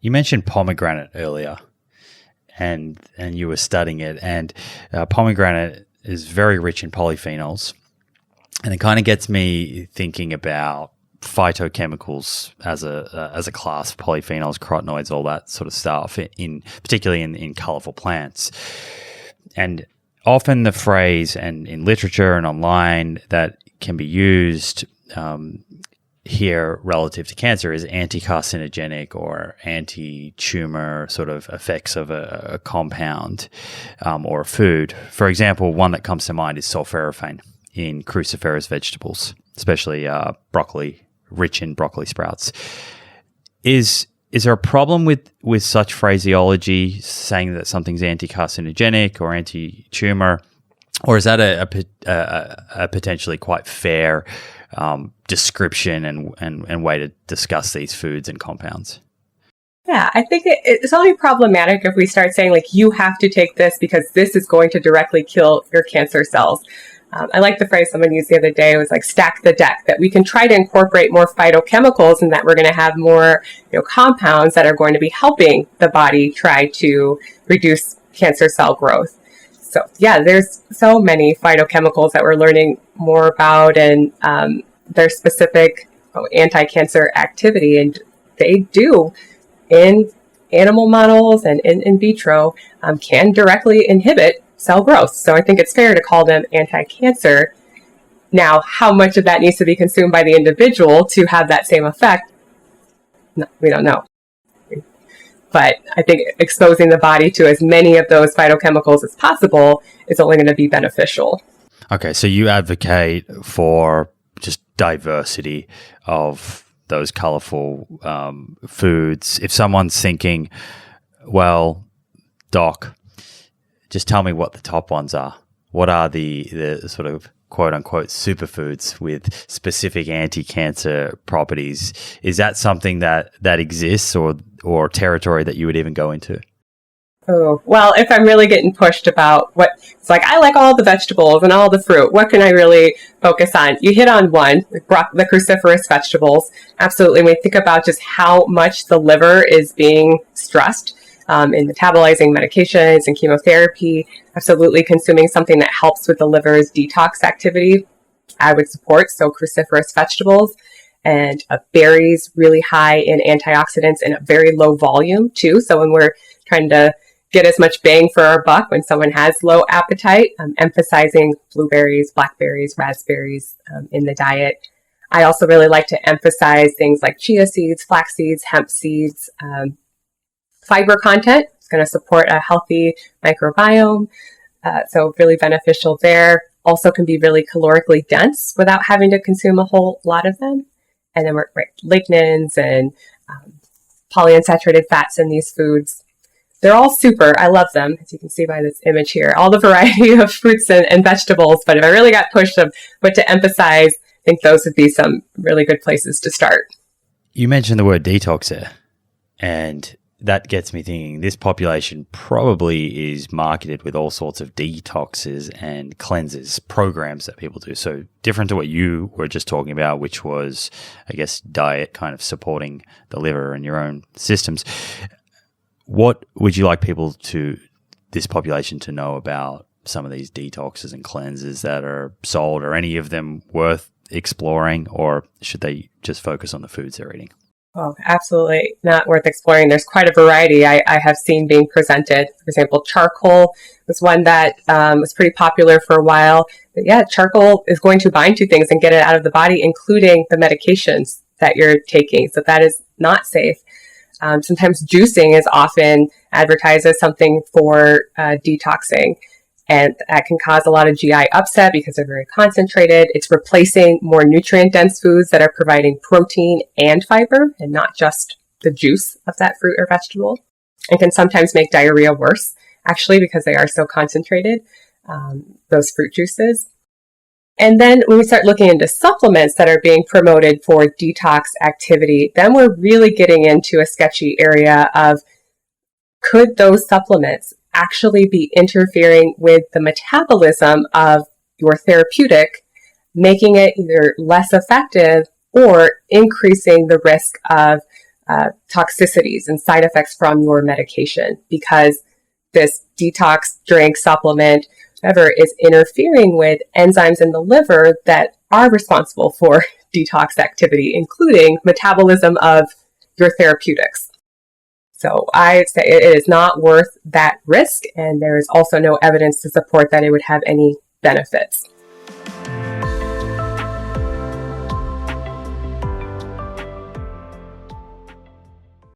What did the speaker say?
You mentioned pomegranate earlier, and you were studying it, and pomegranate is very rich in polyphenols, and it kind of gets me thinking about phytochemicals as a class, polyphenols, carotenoids, all that sort of stuff, particularly in colorful plants. And often the phrase, and in literature and online, that can be used here relative to cancer is anti-carcinogenic or anti-tumor sort of effects of a compound or a food. For example, one that comes to mind is sulforaphane in cruciferous vegetables, especially broccoli, rich in broccoli sprouts. Is there a problem with such phraseology, saying that something's anti-carcinogenic or anti-tumor, or is that a potentially quite fair description and way to discuss these foods and compounds? Yeah, I think it's only problematic if we start saying, like, you have to take this because this is going to directly kill your cancer cells. I like the phrase someone used the other day. It was like, stack the deck, that we can try to incorporate more phytochemicals and that we're going to have more compounds that are going to be helping the body try to reduce cancer cell growth. So yeah, there's so many phytochemicals that we're learning more about, and their specific anti-cancer activity, and they do in animal models and in vitro can directly inhibit cell growth. So I think it's fair to call them anti-cancer. Now, how much of that needs to be consumed by the individual to have that same effect? No, we don't know. But I think exposing the body to as many of those phytochemicals as possible is only going to be beneficial. Okay, so you advocate for just diversity of those colorful foods. If someone's thinking, well, doc, just tell me what the top ones are. What are the sort of quote unquote superfoods with specific anti-cancer properties? Is that something that exists or territory that you would even go into? Oh, well, if I'm really getting pushed about it's like, I like all the vegetables and all the fruit, what can I really focus on? You hit on one, the cruciferous vegetables. Absolutely. When we think about just how much the liver is being stressed in metabolizing medications and chemotherapy, absolutely consuming something that helps with the liver's detox activity, I would support. So cruciferous vegetables, and berries, really high in antioxidants in a very low volume too. So when we're trying to get as much bang for our buck when someone has low appetite, emphasizing blueberries, blackberries, raspberries in the diet. I also really like to emphasize things like chia seeds, flax seeds, hemp seeds. Fiber content is going to support a healthy microbiome, so really beneficial there. Also can be really calorically dense without having to consume a whole lot of them. And then we're lignans and polyunsaturated fats in these foods. They're all super. I love them, as you can see by this image here. All the variety of fruits and vegetables. But if I really got pushed of what to emphasize, I think those would be some really good places to start. You mentioned the word detox there, and that gets me thinking this population probably is marketed with all sorts of detoxes and cleanses programs that people do. So different to what you were just talking about, which was, I guess, diet kind of supporting the liver and your own systems. What would you like this population to know about some of these detoxes and cleanses that are sold? Are any of them worth exploring, or should they just focus on the foods they're eating? Oh, absolutely not worth exploring. There's quite a variety I have seen being presented. For example, charcoal was one that was pretty popular for a while. But yeah, charcoal is going to bind to things and get it out of the body, including the medications that you're taking. So that is not safe. Sometimes juicing is often advertised as something for detoxing. And that can cause a lot of GI upset because they're very concentrated. It's replacing more nutrient-dense foods that are providing protein and fiber, and not just the juice of that fruit or vegetable. And can sometimes make diarrhea worse, actually, because they are so concentrated, those fruit juices. And then when we start looking into supplements that are being promoted for detox activity, then we're really getting into a sketchy area of, could those supplements actually be interfering with the metabolism of your therapeutic, making it either less effective or increasing the risk of toxicities and side effects from your medication, because this detox drink, supplement, whatever, is interfering with enzymes in the liver that are responsible for detox activity, including metabolism of your therapeutics. So I say it is not worth that risk, and there is also no evidence to support that it would have any benefits.